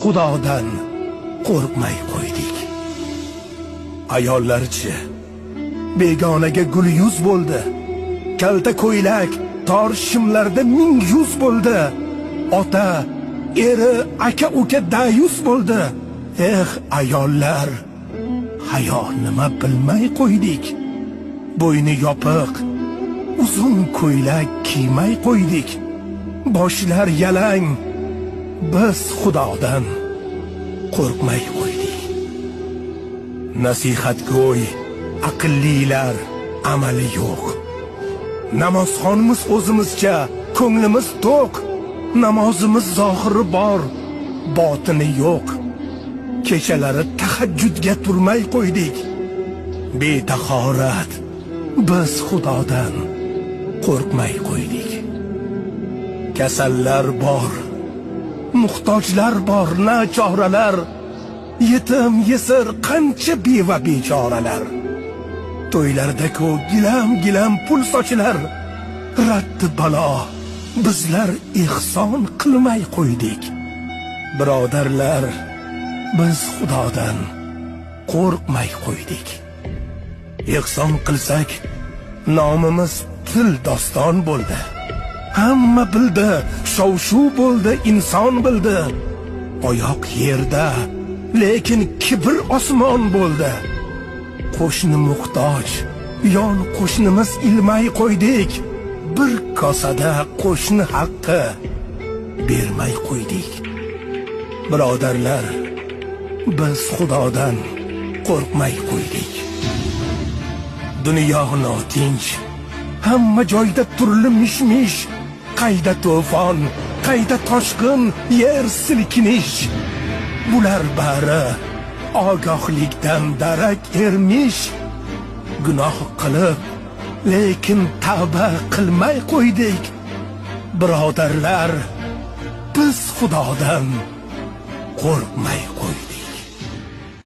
Xudodan qo'rqmay qo'ydik. Ayollarchi begonaga gul yuz bo'ldi. Kalta ko'ylak tor shimlarda ming yuz bo'ldi. Ota, eri, aka uka dayus bo'ldi. Ayollar, hayo nima bilmay qo'ydik. Bo'yni yopiq, uzun ko'ylak kiymay qo'ydik. Boshlar yalang, biz Xudodan qo'rqmay qo'ydik. Nasihatgo'y, aqllilar amali yo'q. Namozxonmiz o'zimizcha, ko'nglimiz to'q. Namozimiz zohiri bor, botini yo'q. Kechalari tahajjudga turmay qo'ydik. Betahorat, biz Xudodan qo'rqmay qo'ydik. Kasallar bor, muhtojlar bor, nachoralar. Yetim yesir qancha beva bechoralar. To'ylarda-ku gilam pul sochilar. Raddi balo, bizlar ihson qilmay qo'ydik. Birodarlar, biz Xudodan qo'rqmay qo'ydik. Ihson qilsak, nomimiz til doston bo'ldi. Hamma bildi, shov-shuv bo'ldi, inson bildi. Oyoq yerda, lekin kibr osmon bo'ldi. Qo'shni muhtoj, yon qo'shnimiz ilmay qo'ydik. Bir kosada qo'shni haqqi bermay qo'ydik. Birodarlar, biz Xudodan qo'rqmay qo'ydik. Dunyo notinch, hamma joyda turli mish-mish. Qayda to'fon, qayda toshqin, yer silkinish. Bular bari ogohlikdan darak ermish. Gunoh qilib, lekin tavba qilmay qo'ydik. Birodarlar, biz Xudodan qo'rqmay qo'ydik.